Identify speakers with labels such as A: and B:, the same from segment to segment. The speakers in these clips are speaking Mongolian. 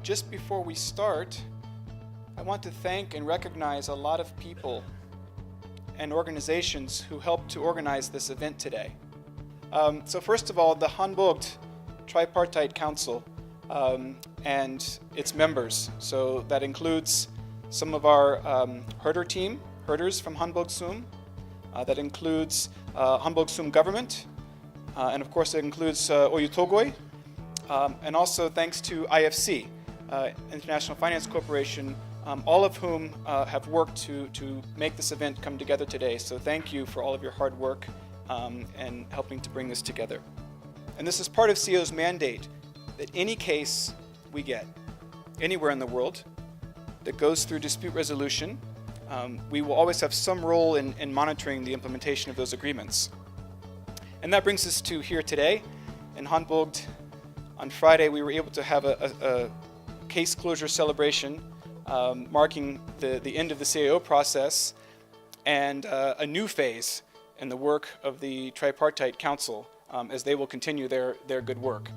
A: Just before we start, I want to thank and recognize a lot of people and organizations who helped to organize this event today. So first of all, the Khanbogd Tri-Partite Council and its members. So that includes some of our herders from Khanbogd Soum. That includes Khanbogd Soum government. And of course, it includes Oyutogoi. And also thanks to IFC, International Finance Corporation, all of whom have worked to make this event come together today. So thank you for all of your hard work and helping to bring this together. And this is part of CAO's mandate that any case we get anywhere in the world that goes through dispute resolution, we will always have some role in monitoring the implementation of those agreements. And that brings us to here today. In Khanbogd, on Friday, we were able to have a case closure celebration marking the end of the CAO process and a new phase in the work of the Tri-Partite Council as they will continue their good work.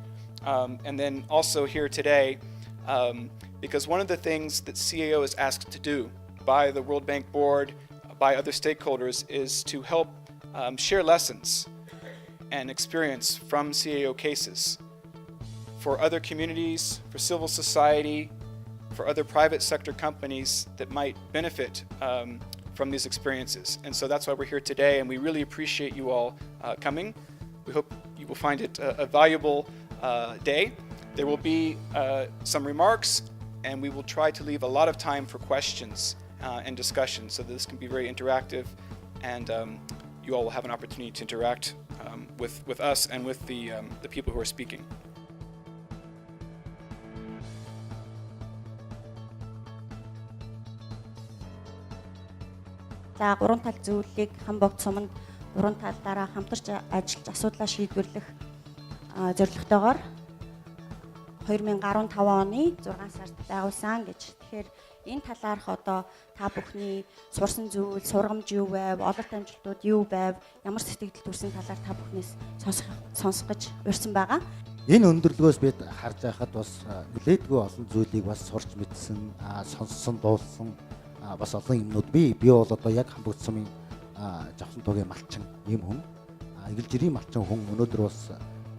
A: And then also here today, because one of the things that CAO is asked to do by the World Bank Board, by other stakeholders, is to help share lessons and experience from CAO cases for other communities, for civil society, for other private sector companies that might benefit from these experiences. And so that's why we're here today, and we really appreciate you all coming. We hope you will find it a valuable day. There will be some remarks, and we will try to leave a lot of time for questions and discussion so that this can be very interactive, and you all will have an opportunity to interact with us and with the people who are speaking.
B: За 3 тал зүйлийг Khanbogd Суманд 3 талаараа хамтарч ажиллаж асуудлаа шийдвэрлэх зорилготойгоор 2015 оны 6 сард байгуулсан гэж. Тэгэхээр энэ талаарх одоо та бүхний сурсан зүйл, сургамж юу байв, ололт амжилтууд юу байв, ямар сэтгэл төрсэн талаар та бүхнээс сонсох гэж урьсан байгаа.
C: Энэ өндөрлгөөс бид харж байхад бас нэлээдгүй олон зүйлийг бас сурч мэдсэн, сонссон, дуулсан бас олон юмнууд би бол одоо яг Khanbogd Сумын жавхан туугийн малчин ийм хүн, эгэл жирийн малчин хүн өнөөдөр бас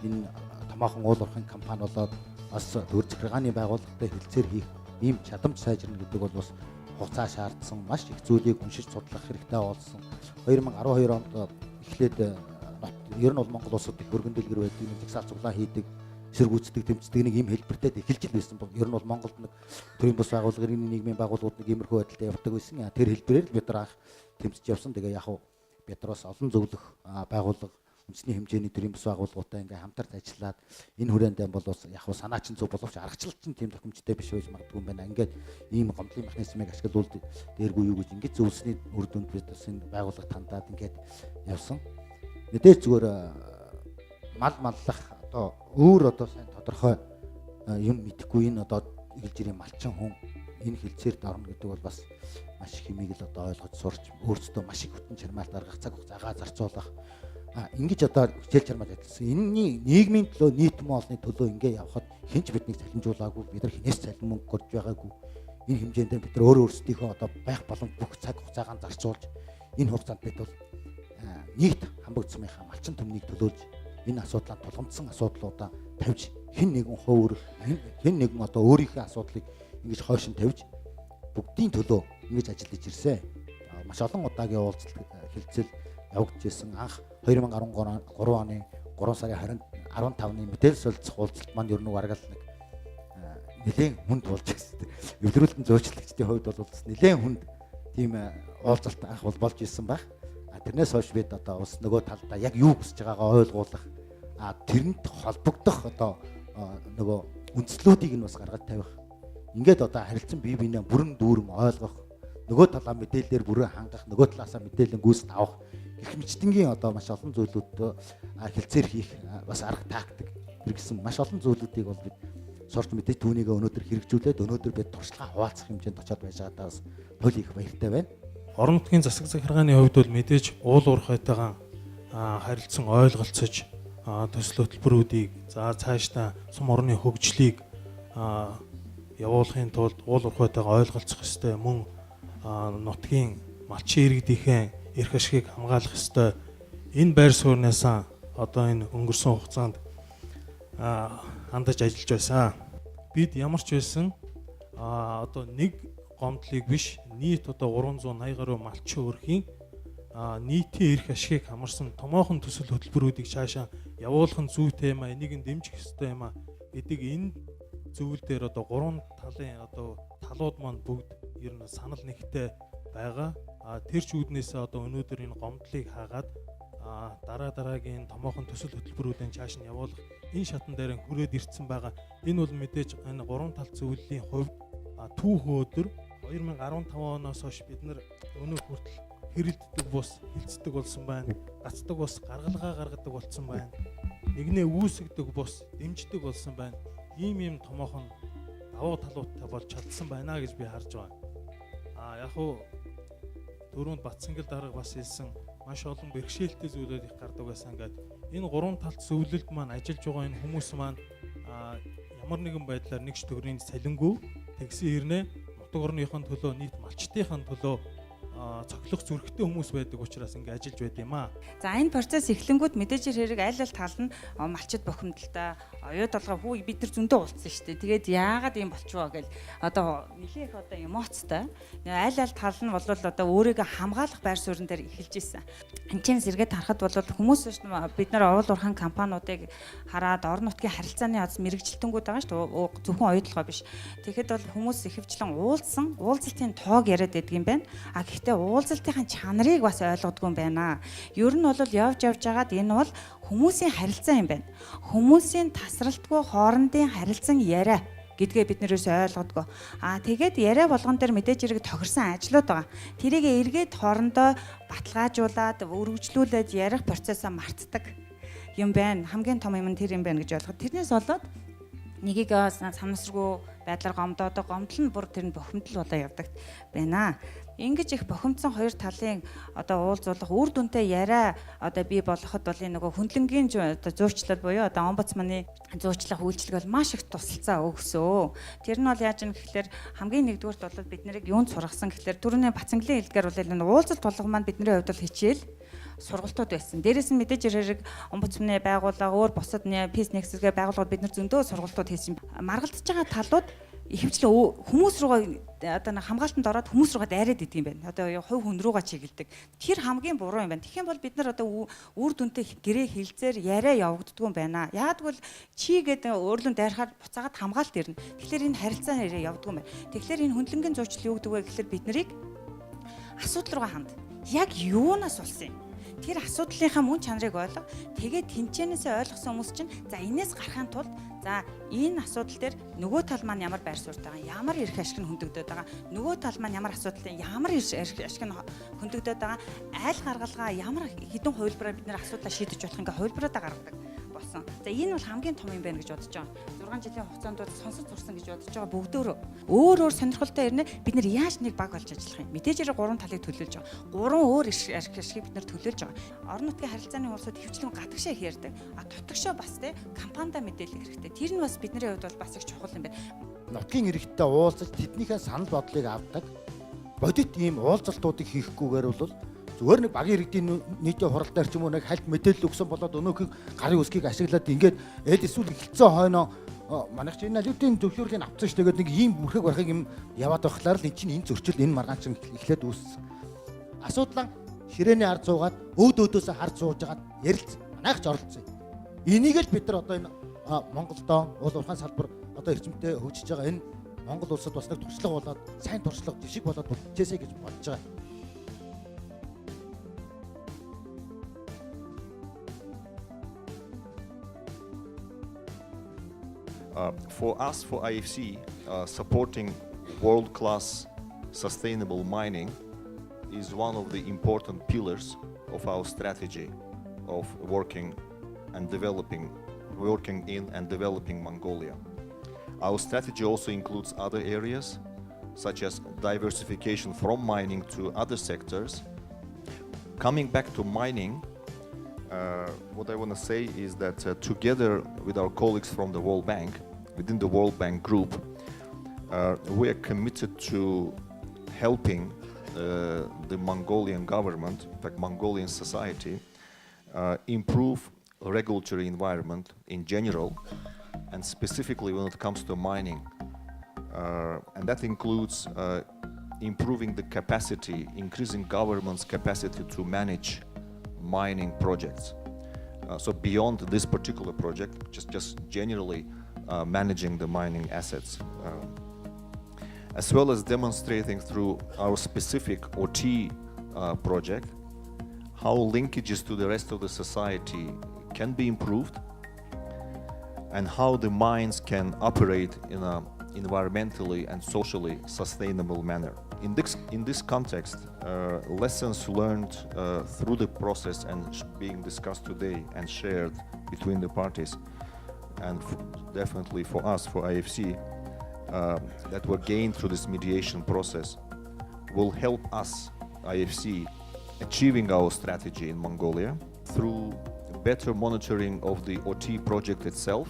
C: энэ томоохон уул уурхайн компани болоод бас төр захиргааны байгууллагатай хэлцээр хийх ийм чадамж сайжирна гэдэг бол бас хугацаа шаардсан маш их зүйлийг уншиж судлах хэрэгтэй болсон. 2012 онд эхлээд ер нь бол Монгол улсад их өргөн дэлгэр байдаг, нэг жагсаал цуглаан хийдэг, эсэргүүцдэг, тэмцдэг нэг ийм хэлбэртэй эхэлж л байсан. Ер нь бол Монголд нэг төрийн бус байгууллага, нийгмийн байгууллагууд нэг иймэрхүү байдлаар явдаг байсан. Тэр хэлбэрээр бид нар анх тэмцэж явсан. Тэгээ яг хуу бид нар бас олон зөвлөх байгууллага, үндэсний хэмжээний төрийн бус байгууллагуудтай ингээм хамтарч ажиллаад энэ хүрээндээ бол бас яг хуу санаа чинь зөв боловч аргачлалт чинь тийм тохиомжтой биш байж магадгүй юм байна. Ингээд ийм гомдлын механизмыг ашиглуулж дээргүй юу гэж ингэж зөвлөсний үр дүнд бид бас энэ байгууллага тандаад ингээд явсан. Мэдээж зүгээр мал маллах одоо өөр одоо сайн тодорхой юм мэдэхгүй энэ одоо эгэл жирийн малчин хүн энэ хэлцээр дорно гэдэг бол бас маш их хэмийг л одоо ойлгож сурч өөрсдөө маш их хүчин чармаалт гаргах, цаг хугацаагаа зарцуулах ингэж одоо хичээл чармаал ажилласан. Энэний нийгмийн төлөө, нийт олонны төлөө ингээ явхад хинч биднийг цалинжуулаагүй, бид нар хинээс цалин мөнгө gorж байгаагүй. Энэ хэмжээндээ бид нар өөрсдийнхөө одоо байх боломж бүх цаг хугацаагаа зарцуулж энэ хугацаанд бид бол нийт Khanbogd Сумынхаа малчин түмнийг төлөөлж энэ асуудлаа тулгамдсан асуудлуудаа тавьж хэн нэгэн хувь хэн нэгэн одоо өөрийнхөө асуудлыг ингэж хойш нь тавьж бүгдийн төлөө ингэж ажиллаж ирсэн. Маш олон удаагийн уулзалт хэлцэл явагдажсэн. Анх 2013 оны 3 сарын 15-ны мэдээлэл солилцох уулзалт маань ер нь бараг л нэг нэлээд хүнд болж ирсэн. Эвдрүүлэлтэн зөөчлөгчдийн хувьд бол нэлээд хүнд тийм уулзалт анх болж ирсэн байх. Тэрнээс хойш бид одоо бас нөгөө талдаа яг юу хүсэж байгаагаа ойлгуулах, тэрэнд холбогдох одоо нөгөө үндслүүдийг нь бас гаргаж тавих. Ингээд одоо харилцан бие биенээ бүрэн дүүрэн ойлгох, нөгөө талаа мэдээлэлээр бүрэн хангах, нөгөө талаасаа мэдээлэл гүйцэд авах гэх мэтчдэнгийн одоо маш олон зүйлүүдтэй хэлцээр хийх бас арга тактик хэрэгсэн маш олон зүйлүүдийг бол бид сурч мэдээж түүнийг өнөөдөр хэрэгжүүлээд өнөөдөр бид туршлага хуваалцах хэмжээнд очиод байж байгаадаа бас туйл их баяртай байна.
D: Орон нутгийн засаг захиргааны хувьд бол мэдээж уул уурхайтайгаа харилцан ойлголцож төсөл хөтөлбөрүүдийг за цаашдаа сум орны хөгжлийг явуулахын тулд уул уурхайтайгаа ойлголцох ёстой, мөн нутгийн малчин иргэдийнхээ эрх ашигыг хамгаалах ёстой. Энэ байр сууриасаа одоо энэ өнгөрсөн хугацаанд хандаж ажиллаж байсан. Бид ямар ч байсан одоо нэг гомдлыг биш, нийт одоо 380 гаруй малчин өрхийн нийтийн эрх ашигыг хамарсан томоохон төсөл хөтөлбөрүүдийг цаашаа явуулах нь зүйтэй юм а, энийг нь дэмжих ёстой юм а гэдэг энэ зүйл дээр одоо гурван талын одоо талууд маань бүгд ер нь санал нэгтэй байгаа. Тэр ч үүднээсээ одоо өнөөдөр энэ гомдлыг хаагаад дараагийн томоохон төсөл хөтөлбөрүүдийн цааш нь явуулах энэ шатан дээр хүрээд ирсэн байгаа. Энэ бол мэдээж энэ гурван тал зөвлөлийн хувьд түүхэн өдөр 2015 оноос хойш бид нар өнөө хүртэл хэрэлддэг бус, хилцдэг болсон байна. Гацдаг бус, гаргалгаа гаргадаг болсон байна. Нэгнээ үүсгдэг бус, дэмждэг болсон байна. Ийм томоохон давуу талуудтай болж чадсан байна гэж би харж байгаа. Яг уу дөрөнд Батсангал дарга бас хэлсэн маш олон бэрхшээлтэй зүйлүүд их гардаг байсан гэдэг. Энэ гурван талт зөвлөлд маань ажиллаж байгаа энэ хүмүүс маань ямар нэгэн байдлаар нэгч төгрөгийн салингүй тэгсэн хэрнээ нутаг орныхон төлөө, нийт малчтынхын төлөө цоглох зүрхтэй хүмүүс байдаг учраас ингэ ажиллаж байд юм аа.
E: За энэ процесс эхлэнгүүд мэдээж хэрэг аль аль тал нь малчид бохимдолтой оюут толгой хүү бид нар зөндөө уулцсан шүү дээ. Тэгээд яагаад ийм болчихвоо гэж одоо нэлээх одоо эмоцтой. Аль аль тал нь бол одоо өөрийгөө хамгаалах байр суурин дээр эхэлж исэн. Энд сэргээд харахад бол хүмүүс бид нар уул уурхайн компаниудыг хараад орон нутгийн харилцааны аз мэрэгжилтэнгүүд байгаа шүү дээ. Зөвхөн оюут толгой биш. Тэгэхэд бол хүмүүс ихэвчлэн уулзалтын тоог яриад байдаг юм байна. Гэхдээ уулзалтын чанарыг бас ойлгодгүй юм байна. Ер нь бол явж байгаад энэ бол хүмүүсийн харилцаа юм байна. Хүмүүсийн тасралтгүй хоорондын харилцан яриа гэдгээ бид нэрээс ойлгодгоо. Тэгээд яриа болгон дээр мэдээж хэрэг тохирсон ажлууд байгаа. Тэрийг эргээд хоорондоо баталгаажуулаад өргөжлүүлээд ярих процессоо мартдаг юм байна. Хамгийн том юм нь тэр юм байна гэж ойлгоод тэрнээс болоод нэгийг санамсаргүй байдлаар гомдоодог, гомдол нь бүр тэр нь бохимдол болоо явдаг байна. Ингэж их бохимдсон хоёр талын одоо уулзуулах үр дүнтэй яриа одоо бий болгоход бол энэ нөгөө хөндлөнгийн зуурчлал буюу одоо омбудсманы зуучлах үйлчлэг бол маш их тусалцаа өгсөө. Тэр нь бол яаж юм гэхэлэр хамгийн нэгдүгürt бол бид нарыг юунд сургасан гэхэлэр түрүүний Батсангалын хэлдгээр бол энэ уулзалт болгох маань бидний хувьд бол хичээл сургалтууд байсан. Дээрээс нь мэдээж хэрэг омбудсманы байгууллага өөр бусад пис нэгсэргээ байгууллагууд бид нар зөндөө сургалтууд хийсэн. Маргалдаж байгаа талууд ихэвчлэн хүмүүс руугаа одоо хамгаалтанд ороод хүмүүс руугаа дайраад идэг юм байна. Одоо хувь хүн руугаа чиглэдэг. Тэр хамгийн буруу юм байна. Тэгэх юм бол бид нар одоо үр дүнтэй гэрээ хилцээр яриа явагддгүй юм байна. Яг гэвэл чи гэдэг өөрлөн дайрахаар буцаагаад хамгаалт ирнэ. Тэгэхээр энэ харилцаа нэрээ явдгүй юм байна. Тэгэхээр энэ хөндлөнгийн зуучлал юу гэдэг вэ гэхээр бид нарыг асуудал руугаа ханд. Яг юунаас болсон юм? Тэр асуудлынхаа мөн чанарыг ойлго. Тэгээд тэнцэнээсээ ойлгосон хүмүүс чинь за энээс гарахын тулд за энэ асуудал дээр нөгөө тал маань ямар байр суурьтай байгаа, ямар эрх ашиг нь хөндөгдөд байгаа, нөгөө тал маань ямар асуудалтай, ямар эрх ашиг нь хөндөгдөд байгаа, айл гаргалгаа ямар хэдэн хувилбараар бид нэр асуудлаа шийдэж болох ингээ хувилбаруудаа гаргадаг болсон. За энэ бол хамгийн том юм байна гэж бодож байгаа. 6 жилийн хугацаанд сонсож сурсан гэж бодож байгаа бүгдөө өөр сонирхолтой ирнэ. Бид нэр яаж нэг баг болж ажиллах юм? Мэдээж хэрэг гурван талыг төлөөлж байгаа. Гурван өөр эрх ашиг бид нэр төлөөлж байгаа. Орон нутгийн харилцааны улсууд хөвчлэн гадагшаа их ярьдаг. Дотгошоо бас компанида мэдээлэл хэрэгтэй. Тэр нь бас бидний хувьд бол бас их чухал юм байна.
C: Нутгийн иргэдтэй уулзаж тэднийхээ санал бодлыг авдаг. Бодит ийм уулзалтуудыг хийхгүйгээр бол зүгээр нэг багийн иргэдийн нийтийн хуралдаар ч юм уу нэг хальт мэдээлэл өгсөн болоод өнөөхийг гарын үсгийг ашиглаад ингээд эсвэл эхэлсэн хойноо манайх чинь налиутын зөвшөөрлийг авсан ш тэгээд нэг ийм бүрхэг барахыг юм яваад байхлаар л эн чинь энэ зөрчил энэ маргаан чинь эхлээд үүссэн. Асуудлаа ширээний ард суугаад өөдөөдөөс хард сууж агаад ярилцсан. Манайх ч оролцсон. Энийг л бид нар одоо энэ Монголдоо уул уурхайн салбар одоо эрчимтэй хөгжиж байгаа энэ Монгол улсад бас нэг туршлага болоод сайн туршлага жишг болоод бүтээсэй гэж бодож байгаа.
F: For us, for IFC, supporting world-class sustainable mining is one of the important pillars of our strategy of working in and developing Mongolia. Our strategy also includes other areas, such as diversification from mining to other sectors. Coming back to mining, what I want to say is that together with our colleagues from the World Bank, within the World Bank Group, we are committed to helping the Mongolian government, in fact Mongolian society, improve regulatory environment in general, and specifically when it comes to mining. And that includes improving the capacity, increasing government's capacity to manage mining projects. So beyond this particular project, just generally managing the mining assets. As well as demonstrating through our specific OT project how linkages to the rest of the society can be improved and how the mines can operate in an environmentally and socially sustainable manner. In this context, lessons learned through the process and being discussed today and shared between the parties, and definitely for us, for IFC, that were gained through this mediation process will help us, IFC, achieving our strategy in Mongolia through better monitoring of the OT project itself,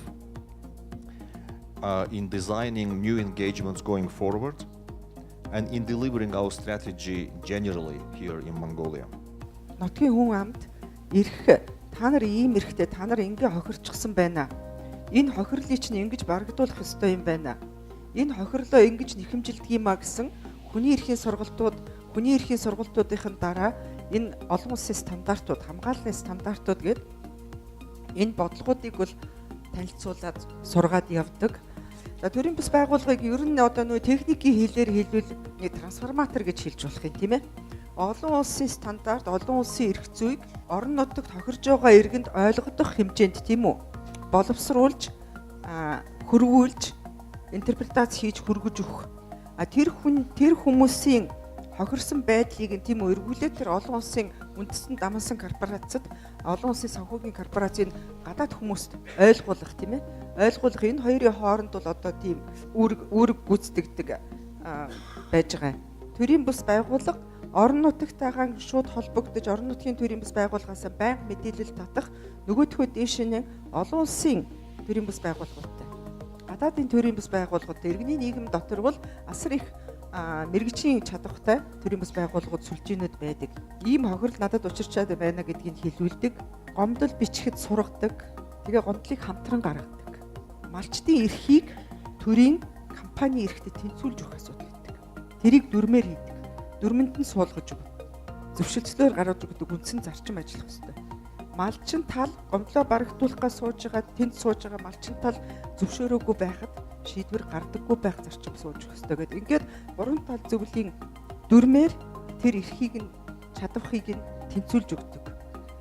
F: in designing new engagements going forward, and in delivering our strategy generally here in Mongolia.
G: Нотгийн хүн амд ирэх та нар ийм эрэхтэй та нар ингэ хохирчихсан байна. Энэ хохирлыг чинь ингэж барагдуулах ёстой юм байна. Энэ хохирлоо ингэж нэхэмжилдэг юм а гэсэн хүний эрхийн сургалтуудын дараа энэ олон улсын стандартууд, хамгааллын стандартууд гээд энэ бодлогуудыг бол танилцуулаад сургаад явдаг. За төрийн бас байгууллагыг ер нь одоо нөө техникийн хэлээр хэлбэл нэг трансформатор гэж хэлж болох юм тийм ээ. Олон улсын стандарт, олон улсын эрх зүйг орон нутагт тохирж байгаа иргэнд ойлгох хэмжээнд тийм үү? Боловсруулж, хөрвүүлж, интерпретац хийж хөргөж өгөх. Тэр хүмүүсийн хохирсон байдлыг тийм үү эргүүлээд тэр олон улсын үндэстэн дамнасан корпорацид, олон улсын санхүүгийн корпорацийн гадаад хүмүүст ойлгуулах тийм ээ. Ойлгуулах энэ хоёрын хооронд бол одоо тийм үүрэг гүйцэтгэдэг байж байгаа. Төрийн бус байгууллага орон нутагтайгаа шууд холбогдож орон нутгийн төрийн бус байгууллагаас байнга мэдээлэл татах, нөгөөдхөө дээш нь олон улсын төрийн бус байгууллагуудтай. Гадаадын төрийн бус байгууллагуудтай иргэний нийгэм дотор бол асар их мэрэгжлийн чадвартай төрийн бус байгууллагууд сүлжээнүүд байдаг. Ийм хохирол надад учирчаад байна гэдгийг хэлүүлдэг. Гомдол бичгэд сургадаг. Тэгээ гомдлыг хамтран гаргадаг. Малчдын эрхийг төрийн компани эрхтэд тэнцвүүлж өгөх асуудал гэдэг. Тэрийг дүрмээр хийдэг. Дүрмэнд нь суулгаж өгнө. Зөвшөлтслөөр гаргаж өгдөг үндсэн зарчим ажиллах ёстой. Малчин тал гомдлоо барагдуулахгаа сууж байгаа, тэнд сууж байгаа малчин тал зөвшөөрөөгүй байхад шийдвэр гардаггүй байх зарчим сууж өгөх ёстой гэдэг. Ингээд гурван тал зөвлөлийн дүрмээр тэр эрхийг нь чадвархыг нь тэнцвүүлж өгдөг.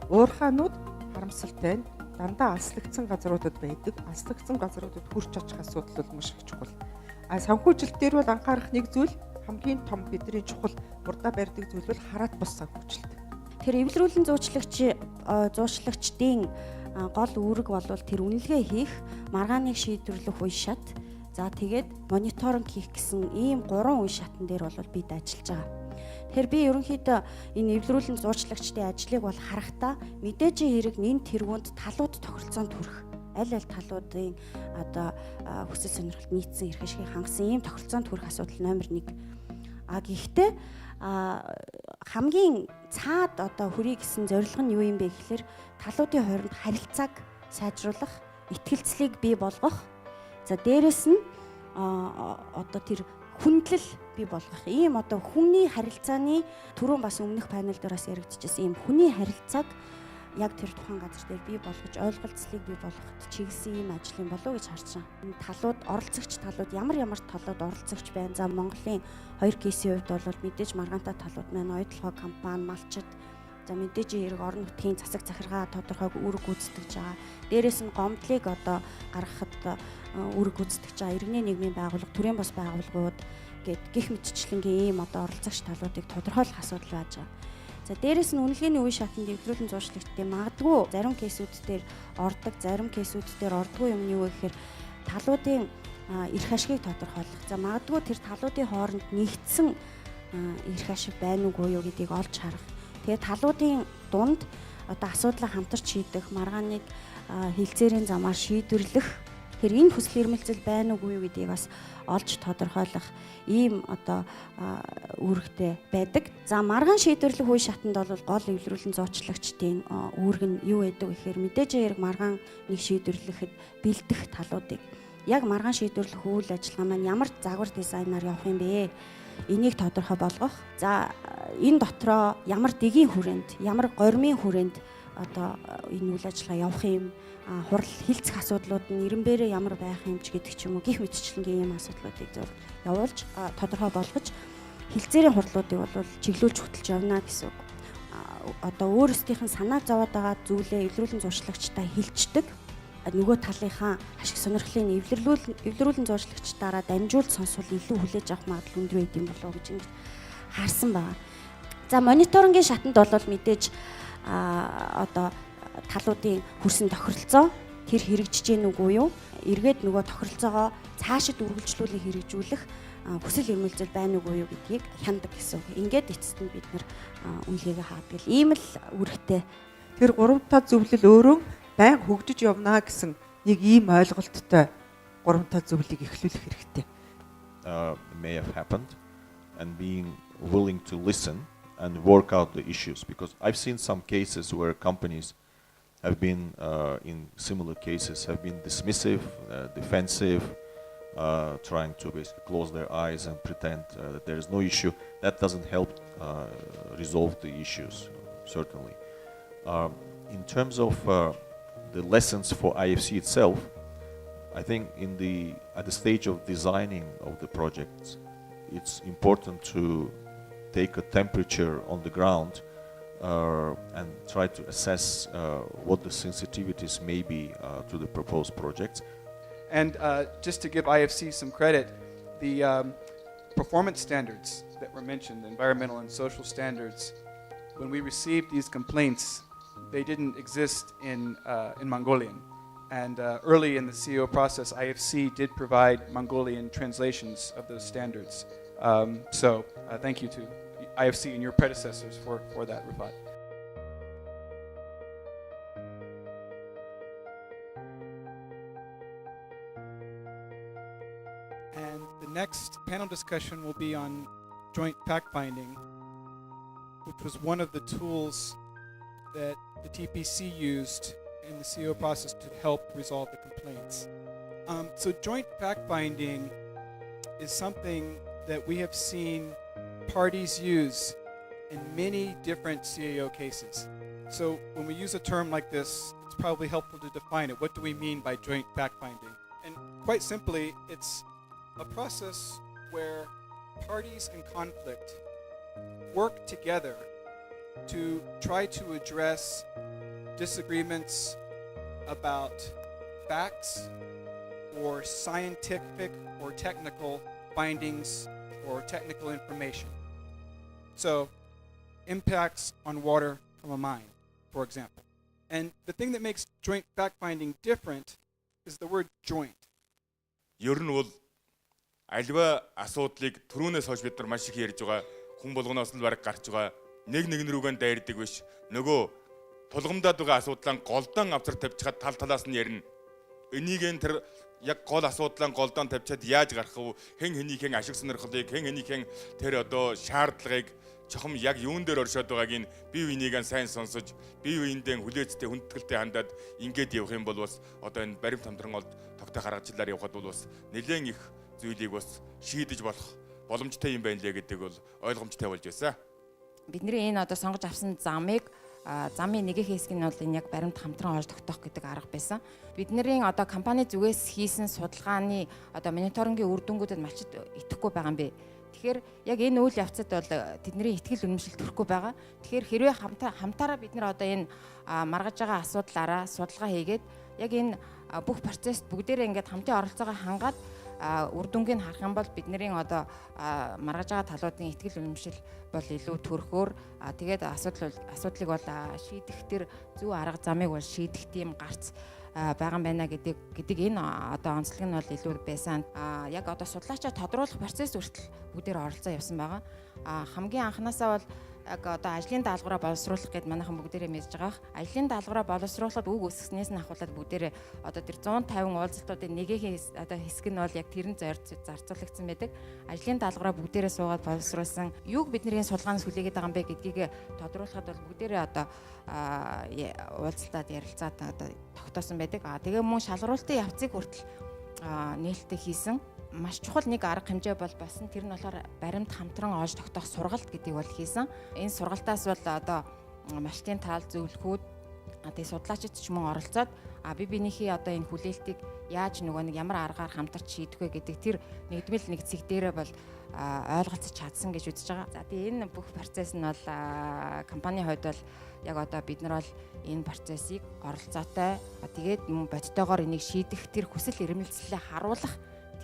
G: Уурхаанууд харамсалтай нь дандаа алслагдсан газруудад байдаг. Алслагдсан газруудад хүрч очих асуудал бол маш их чухал. Санхүүжилт дээр бол анхаарах нэг зүйл хамгийн том бидний чухал урдаа барьдаг зүйл бол хараат бус санхүүжилт.
B: Тэр эвлэрүүлэн зуучлагчдын гол үүрэг бол тэр үнэлгээ хийх, маргааныг шийдвэрлэх үе шат. За тэгээд мониторинг хийх гэсэн ийм 3 үе шатн дээр бол бид ажиллаж байгаа. Тэгэхээр би ерөнхийдөө энэ эвлэрүүлэн зуучлагчдын ажлыг бол харахтаа мэдээж хэрэг нэн тэргуунд талууд тохиролцоонд хүрэх. Аль талуудын одоо хүсэл сонирхолд нийцсэн эрх ашигыг хангасан ийм тохиролцоонд хүрэх асуудал номер 1. Гэхдээ хамгийн цаад одоо хүрээ гэсэн зорилго нь юу юм бэ гэхээр талуудын хооронд харилцааг сайжруулах, итгэлцлийг бий болгох. За дээрэс нь одоо тэр хүндлэл бий болгох. Ийм одоо хүний харилцааны түрүүн бас өмнөх панел дээр бас яригдчихсэн ийм хүний харилцааг яг тэр тухайн газар дээр бий болгож ойлголцлыг бий болгоход чиглэсэн ийм ажлын болов гэж харж байгаа. Энэ талууд, оролцогч талууд ямар талууд оролцогч байна. За Монголын 2 кейсийн хувьд бол мэдээж маргаантай талууд маань ойдлогоо компани, малчид, за мэдээж хэрэг орон нутгийн засаг захиргаа тодорхой үүрэг гүйцэтгэж байгаа. Дээрээс нь гомдлыг одоо гаргахад үүрэг гүйцэтгэж байгаа иргэний нийгмийн байгууллага, төрийн бас байгууллагууд гээд гих мэтчлэнгийн ийм одоо оролцогч талуудыг тодорхойлох асуудал байж байгаа. За дээрэс нь үнэлгээний үе шатанд эвлэрүүлэн зуучлагчдын магадгүй зарим кейсүүд дээр ордог, зарим кейсүүд дээр ордгүй юм нь юу гэхээр талуудын эрх ашигыг тодорхойлох. За магадгүй тэр талуудын хооронд нэгдсэн эрх ашиг байна уугүй юу гэдгийг олж харах. Тэгээд талуудын дунд одоо асуудлаа хамтарч шийдэх, маргааныг хилцээрийн замаар шийдвэрлэх Тэгэхээр энэ хүсэл эрмэлзэл байна уугүй юу гэдгийг бас олж тодорхойлох ийм одоо үүрэгтэй байдаг. За маргаан шийдвэрлэх үе шатанд бол гол эвлэрүүлэн зоочлагчдын үүрэг нь юу байдаг гэхээр мэдээж хэрэг маргаан нэг шийдвэрлэхэд бэлдэх талуудыг яг маргаан шийдвэрлэх үйл ажиллагаа маань ямар загвар дизайнаар явах юм бэ? Энийг тодорхой болгох. За энэ дотроо ямар дэгийн хүрээнд, ямар гормын хүрээнд одоо энэ үйл ажиллагаа явах юм, хурал хилцэх асуудлууд нь ирэмбэрээ ямар байх юм ч гэдэг ч юм уу гих мэтчлэнгийн ийм асуудлуудыг явуулж тодорхой болгож хилцээрийн хурлуудыг бол чиглүүлж хөтөлж явна гэсэн үг. Одоо өөрсдийнх нь санаа зовоод байгаа зүйлээ эвлэрүүлэн зуршлагчтай хэлцдэг. Нөгөө талынхаа ашиг сонирхлын эвлэрүүлэн зуршлагчдаараа дамжуулж сонсвол илүү хүлээж авах магадлал өндөр байд юм болов уу гэж ингэж харсан байна. За мониторингийн шатанд бол мэдээж одоо талуудын хүрсэн тохиролцоо тэр хэрэгжиж гэнэ үгүй юу? Эргээд нөгөө тохиролцоогоо цаашид үргэлжлүүлэн хэрэгжүүлэх хүсэл эрмэлзэл байна уугүй юу гэдгийг хяндаг гэсэн үг. Ингээд эцэст нь бид нэр үнэлгээгээ хаадаг. Ийм л үүрэгтэй.
G: Тэр гуравтаа зөвлөл өөрөө байн хөгжиж явна гэсэн нэг ийм ойлголттой гуравтаа зөвлөлийг эхлүүлэх хэрэгтэй.
F: May have happened and being willing to listen and work out the issues, because I've seen some cases where companies have been in similar cases have been dismissive, defensive, trying to basically close their eyes and pretend that there is no issue. That doesn't help resolve the issues, certainly. In terms of the lessons for IFC itself, I think at the stage of designing of the projects, it's important to take a temperature on the ground and try to assess what the sensitivities may be to the proposed projects.
A: And just to give IFC some credit, the performance standards that were mentioned, environmental and social standards, when we received these complaints, they didn't exist in Mongolian. And early in the CAO process, IFC did provide Mongolian translations of those standards. So thank you to IFC and your predecessors for that, Rafat. And the next panel discussion will be on joint fact-finding, which was one of the tools that the TPC used in the CAO process to help resolve the complaints. So joint fact-finding is something that we have seen parties use in many different CAO cases. So when we use a term like this, it's probably helpful to define it. What do we mean by joint fact-finding? And quite simply, it's a process where parties in conflict work together to try to address disagreements about facts or scientific or technical findings or technical information. So, impacts on water from a mine, for example. And the thing that makes joint fact-finding different is the word joint.
H: Ер нь бол альва асуудлыг түрүүнээс хойш бид нар маш их ярьж байгаа, хүн болгоноос л бараг гарч байгаа, нэг рүүгэн дайрдаг биш. Нөгөө тулгамдаад байгаа асуудлаа голдон авцар тавьчихад тал талаас нь ярина. Энийг энэ тэр яг гол асуудлаа голдон тавьчаад яаж гарах вэ? Хэн хэнийхэн ашиг сонирхлыг, хэн хэнийхэн тэр одоо шаардлагыг чухам яг юун дээр оршоод байгааг нь бие биенийгээ сайн сонсож, бие биендээ хүлээцтэй хүндэтгэлтэй хандаад ингээд явах юм бол бас одоо энэ баримт хамтран олд тогтоо гаргачлаар явхад бол бас нэлээд их зүйлийг бас шийдэж болох боломжтой юм байна лээ гэдэг бол ойлгомжтой болж байсан.
E: Бидний энэ одоо сонгож авсан замыг замын нэг хэсэг нь бол энэ яг баримт хамтран олж тогтоох гэдэг арга байсан. Бидний одоо компани зүгээс хийсэн судалгааны одоо мониторингийн үр дүнгуудад малчид итгэхгүй байгаа юм бэ. Тэгэхээр яг энэ үйл явцад бол тэдний итгэл үнэмшил төрөхгүй байгаа. Тэгэхээр хэрвээ хамтаараа бид нар одоо энэ маргаж байгаа асуудлаараа судалгаа хийгээд яг энэ бүх процесс бүгдээрээ ингээд хамтын оролцоогоо хангаад үр дүнгийг харах юм бол бидний одоо маргаж байгаа талуудын итгэл үнэмшил бол илүү төрхөөр тэгээд асуудлыг бол шийдэх тэр зөв арга замыг бол шийдэх тийм гарц байгаа юм байна гэдэг энэ одоо онцлог нь бол илүү байсан. Яг одоо судлаачаа тодруулах процесс хүртэл бүгдээр оролцоо явсан байгаа. Хамгийн анханасаа бол яг одоо ажлын даалгавраа боловсруулах гэдээ манайхан бүгдээрээ мэдж байгаа. Ажлын даалгавраа боловсруулахад үг өсгснээс нь ахуулаад бүгдээрээ одоо тэр 150 уулзалтуудын нэгийн одоо хэсэг нь бол яг тэрэн зарцуулагдсан байдаг. Ажлын даалгавраа бүгдээрээ суугаад боловсруулсан. Юуг бидний судалгаанаас хүлээгээд байгаа юм бэ гэдгийг тодруулахад бол бүгдээрээ одоо уулзалтад ярилцаад одоо тогтоосон байдаг. Тэгээ мөн шалгаруулалтын явцыг хүртэл нээлттэй хийсэн. Маш чухал нэг арга хэмжээ бол басан тэр нь болохоор баримт хамтран оож тогтоох сургалт гэдгийг бол хийсэн. Энэ сургалтаас бол одоо малчтын таал зөвлөхүүд тэгээ судлаачид ч мөн оролцоод би бинийхээ одоо энэ хүлээлтийг яаж нөгөө нэг ямар аргаар хамтарч шийдэх вэ гэдэг тэр нэгдмэл нэг цэг дээрээ бол ойлголцож чадсан гэж үзэж байгаа. За тэгээ энэ бүх процесс нь бол компанийн хувьд бол яг одоо бид нар бол энэ процессыг оролцоотой тэгээд бодтойгоор энийг шийдэх тэр хүсэл эрмэлзлээ харуулах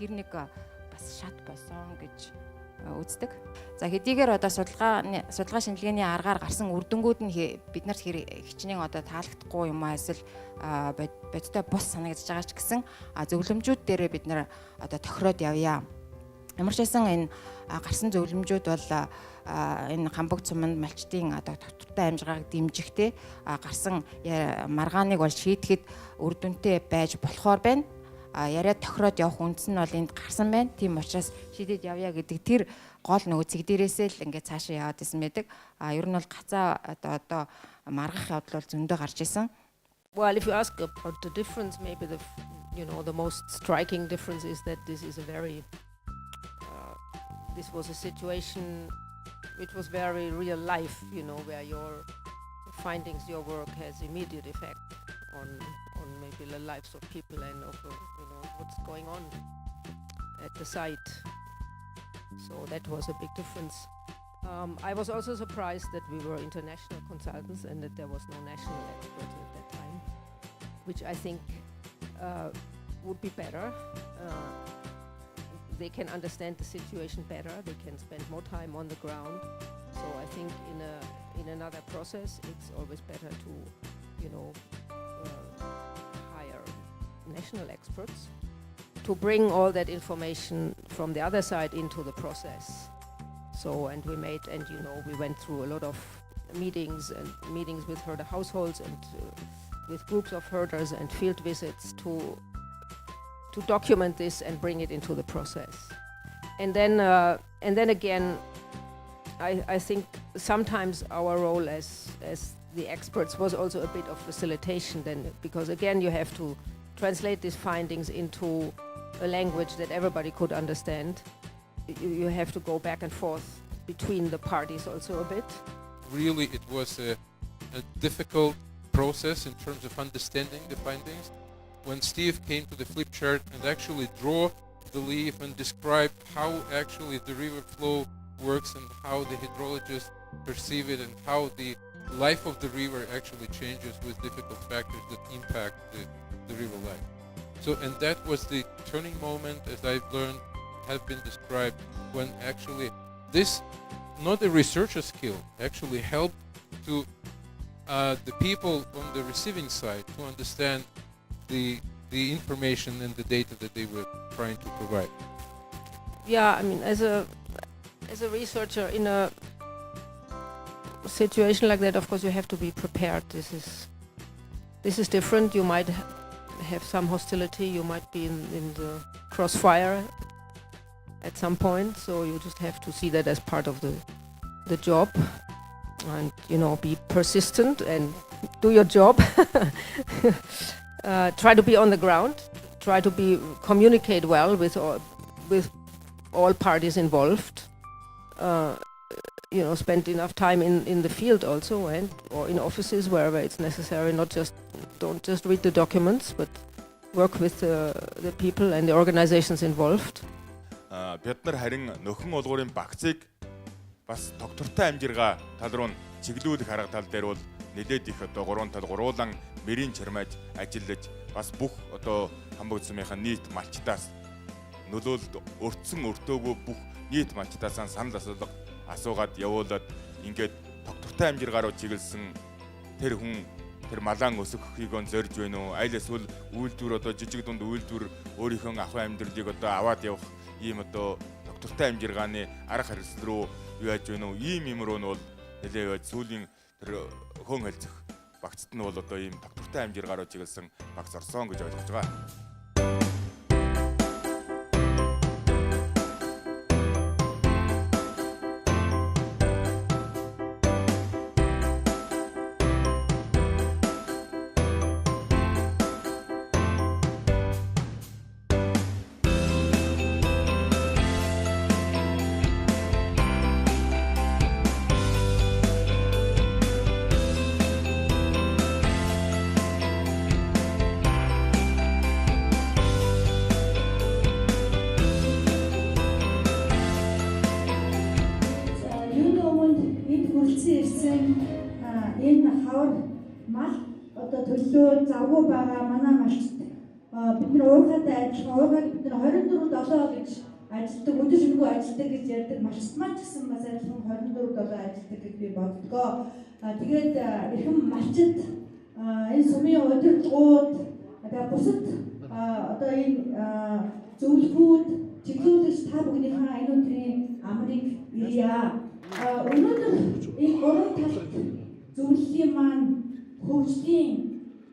E: тэр нэг бас шат болсон гэж үздэг. За хэдийгээр одоо судалгаа шинжилгээний аргаар гарсан үр дүнгууд нь бид нарт хичнээн одоо таалагдахгүй юм аа эсвэл бодтой бус санагдаж байгаа ч гэсэн зөвлөмжүүд дээрээ бид нар одоо тохироод явъя. Ямар ч байсан энэ гарсан зөвлөмжүүд бол энэ Khanbogd суманд малчтын одоо доктортой амжиргааг дэмжихтэй гарсан маргааныг бол шийдэхэд үр дүнтэй байж болохоор байна. Яриад тохироод явах үндэс нь бол энд гарсан байна. Тийм учраас шийдээд явъя гэдэг тэр гол нөгөө цэг дээрээсээ л ингээд цаашаа яваад исэн байдаг. Ер нь бол гацаа одоо маргах явдал бол зөндөө гарч исэн.
I: Well, if you ask about the difference, maybe the most striking difference is that this is this was a situation which was very real life, where your findings, your work has immediate effect on maybe the lives of people and of what's going on at the site. So that was a big difference. I was also surprised that we were international consultants and that there was no national expert at that time, which I think would be better. They can understand the situation better. They can spend more time on the ground. So I think in another process, it's always better to hire national experts to bring all that information from the other side into the process. So, and we went through a lot of meetings with herder households and with groups of herders and field visits to document this and bring it into the process. And then again, I think sometimes our role as the experts was also a bit of facilitation then, because again you have to translate these findings into a language that everybody could understand. You have to go back and forth between the parties also a bit.
J: Really, it was a difficult process in terms of understanding the findings. When Steve came to the flip chart and actually draw the leaf and describe how actually the river flow works and how the hydrologists perceive it and how the life of the river actually changes with difficult factors that impact the river life. So, and that was the turning moment, as I've learned, have been described, when actually this, not a researcher skill, actually helped to the people on the receiving side to understand the information and the data that they were trying to provide.
I: Yeah, I mean, as a researcher in a situation like that, of course, you have to be prepared. This is different. You might have some hostility. You might be in the crossfire at some point. So you just have to see that as part of the job, and be persistent and do your job. Try to be on the ground. Try to communicate well with all parties involved. Spend enough time in the field also, or in offices wherever it's necessary. Don't just read the documents, but work with the people and the organizations involved.
H: Бид нар харин нөхөн олгуурын багцыг бас доктортой амжиргаа тал руу чиглүүлэх арга тал дээр бол нэлээд их одоо 3 тал гуруулан мэрийн чармааж ажиллаж бас бүх одоо Khanbogd сумынхаа нийт малчтаас нөлөөлөлд өртсөн өртөөгөө бүх нийт малчтаас санал асуугаад явуулаад ингээд доктортой амжиргааруу чиглэсэн тэр хүн тэр малаан өсөхийг зорж байна уу? Айл эсвэл үйлдвэр одоо жижиг дунд үйлдвэр өөрийнхөө ахуйн амьдралыг одоо аваад явах ийм одоо доктортой амжиргааны арга хэрэгсэл рүү юу яаж байна уу? Ийм юм руу нь бол нэлээд сүүлийн тэр хөн хэлцэх багцд нь бол одоо ийм тогтвортой хэмжээр гаруй чиглэсэн багц орсон гэж ойлгож байгаа.
K: Энэ хавар мал одоо төлөө завгүй байгаа манай малчд бид нар уурхаатай адилхан уурхаг бид нар 24/7 гэж ажилтдаг өдөр шөнөгүй ажилтдаг гэж ярьдаг малчд маань ч гэсэн бас адилхан 24/7 ажилтдаг гэж би боддгоо. Тэгээд эрхэм малчд энэ сумын удирдлагууд одоо бусад одоо энэ зөвлөхүүд чиглүүлэгч та бүхнийхээ энэ өдрийн амрыг ирье. Өнөөдөр энэ гурван талд зөвлөлийн маань хөгжлийн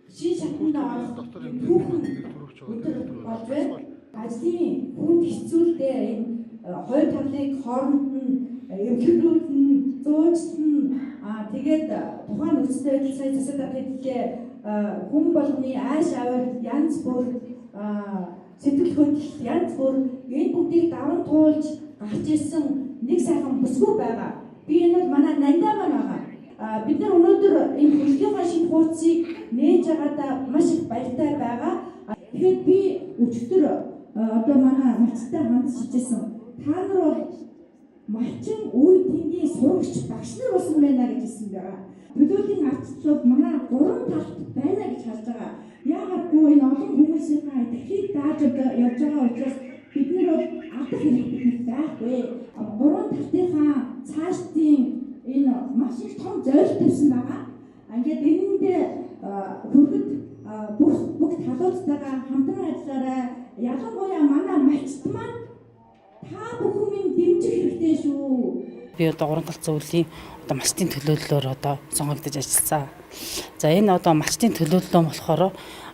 K: шин шатнд орох түүхэн өдөр болж байна. Ажлын хүнд хэцүүлдээ энэ хоёр талыг хооронд нь эвлэрүүлэн, зөөжлөн тэгээд тухайн нөхцөл байдал сая засаг хэллээ хүн болгоны ааш аваар янз бүр сэтгэл хөдлөл янз бүр энэ бүгдийг даван туулж гарч ирсэн нэг сайхан бүсгүй байгаа. Би энэ бол манай нандаа байгаа. Бид нар өнөөдөр энэ хөгжлийн шин хуудсыг нээж байгаадаа маш их баяртай байгаа. Тэгэхээр би өчигдөр одоо манай малчтай хандж шижсэн. Та нар бол малчин үе тэнгийн сурагч багш нар болсон байна гэж хэлсэн байгаа. Төлөвлөлийн ардчлал манай гурван талт байна гэж харж байгаа. Яагаад энэ олон хүмүүсийнхээ дахийг дааж явж байгаа учраас бид нар бол алдах хэрэгтэй байхгүй. Гурван талтынхаа цаашдын энэ маш их том зорилт тавьсан байгаа. Ингээд энэндээ хөргөд бүх талуудтайгаа хамтран ажиллаарай. Ялангуяа манай малчд маань та бүхэн дэмжих хэрэгтэй шүү.
L: Би одоо гурван талт зөвлөлийн одоо малчдын төлөөллөөр одоо сонгогдож ажилласан. За энэ одоо малчдын төлөөллөө болохоор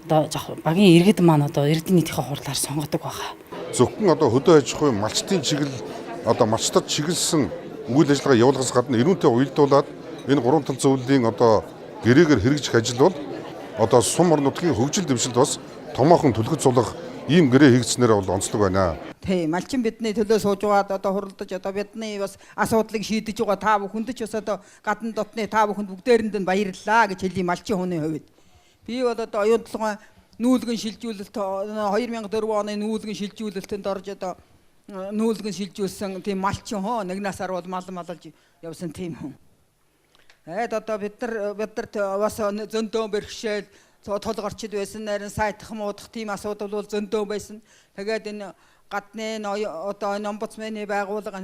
L: одоо багийн иргэд маань одоо иргэдийн нийтийн хурлаар сонгодог байгаа.
M: Зөвхөн одоо хөдөө аж ахуйн малчдын чиглэл одоо малчдад чиглэсэн үйл ажиллагаа явуулахаас гадна эрүүнтэй уялдуулаад энэ гурван тал зөвлөлийн одоо гэрээгээр хэрэгжих ажил бол одоо сум орон нутгийн хөгжил дэвшилд бас томоохон түлхэж сулах ийм гэрээ хийгдснээр бол онцлог байна.
N: Тий, малчин бидний төлөө сууж байгаад одоо хуралдаж одоо бидний бас асуудлыг шийдэж байгаа та бүхэнд ч бас одоо гадна дотны та бүхэнд бүгдээрэнд нь баярлалаа гэж хэлий малчин хүний хувьд. Би бол одоо оюун толгой нүүлгэн шилжүүлэлт 2004 оны нүүлгэн шилжүүлэлтэнд орж одоо нүүлгэн шилжүүлсэн тийм малчин хоо нэг насаар бол малж явсан тийм хүн. Одоо бид нар бас зөндөө бэрхшээл толгорчд байсан нарийн сайтах муудах тийм асуудал бол зөндөө байсан. Тэгээд энэ гадны одоо омбудсманы байгууллага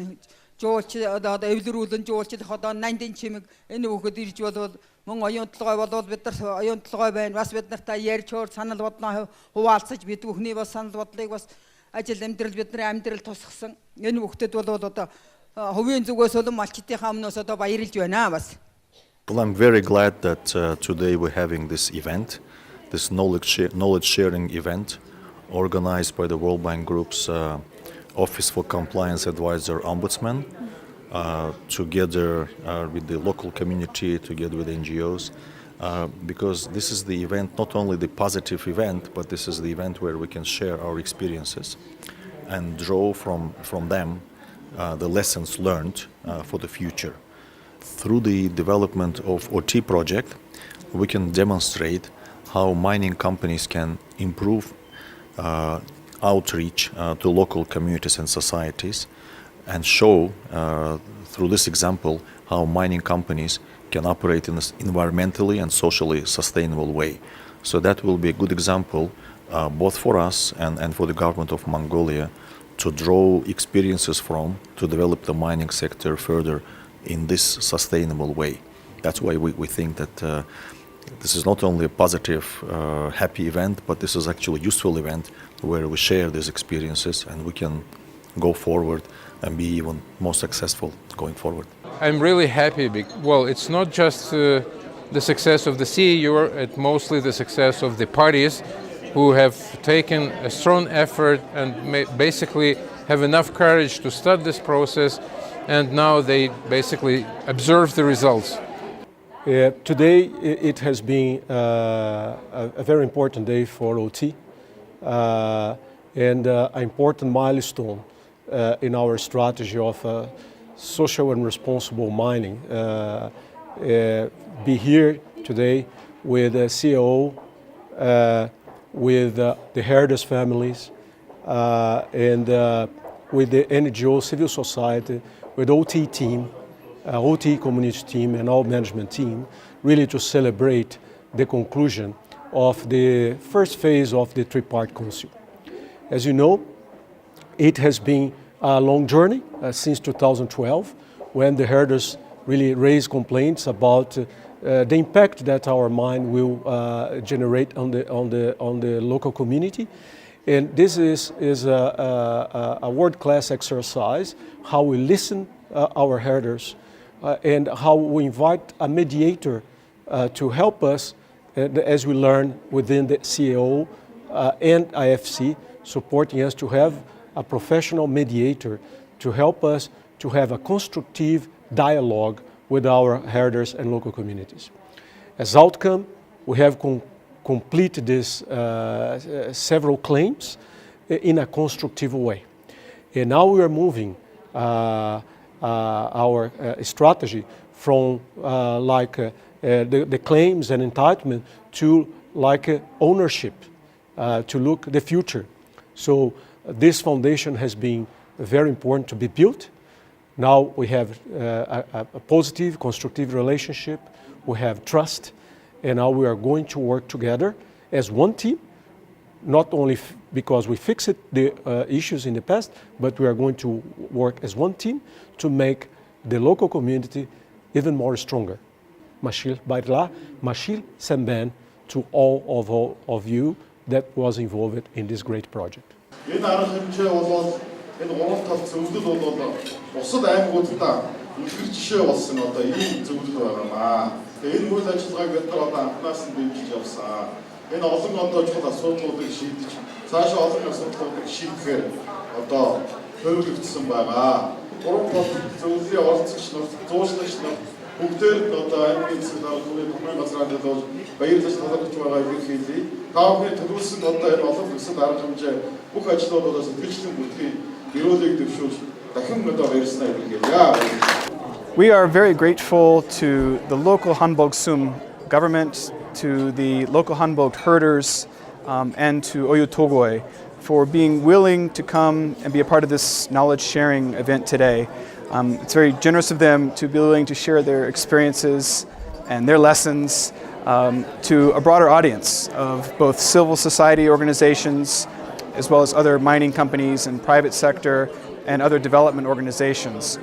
N: жуулч одоо эвлэрүүлэн жуулчлах одоо нандин чимэг энэ бүхэд ирж болвол мөн оюун толгой болвол бид нар оюун толгой байна. Бас бид нартай ярьж хоор санал бодноо хуваалцаж бид бүхний бас санал бодлыг бас ажил амьдрал бидний амьдрал тусгасан. Энэ бүхтэд бол одоо хувийн зүгээс бол малчдынхаа өмнөөс одоо баярлж байна бас.
F: Well, I'm very glad that today we're having this event, this knowledge sharing event organized by the World Bank Group's Office for Compliance Advisor Ombudsman, together with the local community, together with NGOs, because this is the event, not only the positive event, but this is the event where we can share our experiences and draw from them the lessons learned for the future. Through the development of OT project, we can demonstrate how mining companies can improve outreach to local communities and societies, and show through this example how mining companies can operate in an environmentally and socially sustainable way. So that will be a good example both for us and for the government of Mongolia to draw experiences from to develop the mining sector further in this sustainable way. That's why we think that this is not only a positive, happy event, but this is actually a useful event where we share these experiences and we can go forward and be even more successful going forward.
J: I'm really happy. Well, it's not just the success of the CAO, it's mostly the success of the parties who have taken a strong effort and basically have enough courage to start this process, and now they basically observe the results.
O: Today it has been a very important day for OT and an important milestone in our strategy of social and responsible mining. Be here today with CAO, with the herders' families, and with the NGO, civil society, with OT team, OT community team and all management team, really to celebrate the conclusion of the first phase of the Tri-Partite Council. As you know, it has been a long journey since 2012, when the herders really raised complaints about the impact that our mine will generate on the local community. And this is a world-class exercise, how we listen our herders and how we invite a mediator to help us as we learn within the CAO and IFC, supporting us to have a professional mediator to help us to have a constructive dialogue with our herders and local communities. As outcome, we have completed this several claims in a constructive way. And now we are moving our strategy from the claims and entitlement to ownership, to look the future. So this foundation has been very important to be built. Now we have a positive, constructive relationship, we have trust, and now we are going to work together as one team, not only because we fixed the issues in the past, but we are going to work as one team to make the local community even more stronger. Mashil Bairla, Mashil Semben to all of you that was involved in this great project.
P: Энэ арга хэмжээ бол энэ гурван тал зөвлөл бол бусад аймагуудаа үлгэр жишээ болсон ийм зөвлөл байгаамаа. Тэгээ энэ үйл ажиллагааг бид нар анхнаас нь дэмжиж явсан. Энэ олон чухал асуудлуудыг шийдэж цаашаа олон асуудлуудыг шийдэхээр төлөвлөгдсөн байгаа. Гурван тал зөвлөлийн оролцогч нар, зуучлагч нар бүгдээр аймгийн засаг даргын тухайн газрын бол баярлаж талархаж байгаа илэрхийлье. Та бүхэн төлөвлөсөн энэ олон төсөл арга хэмжээ бүх ажлуудаас сэтгэлжлэн бүтгэх гэрүүлийг дэвшүүлж дахин баярснаа илэрхийлье.
A: We are very grateful to the local Khanbogd Soum government, to the local Khanbogd herders, and to Oyu Tolgoi for being willing to come and be a part of this knowledge sharing event today. It's very generous of them to be willing to share their experiences and their lessons to a broader audience of both civil society organizations as well as other mining companies and private sector and other development organizations.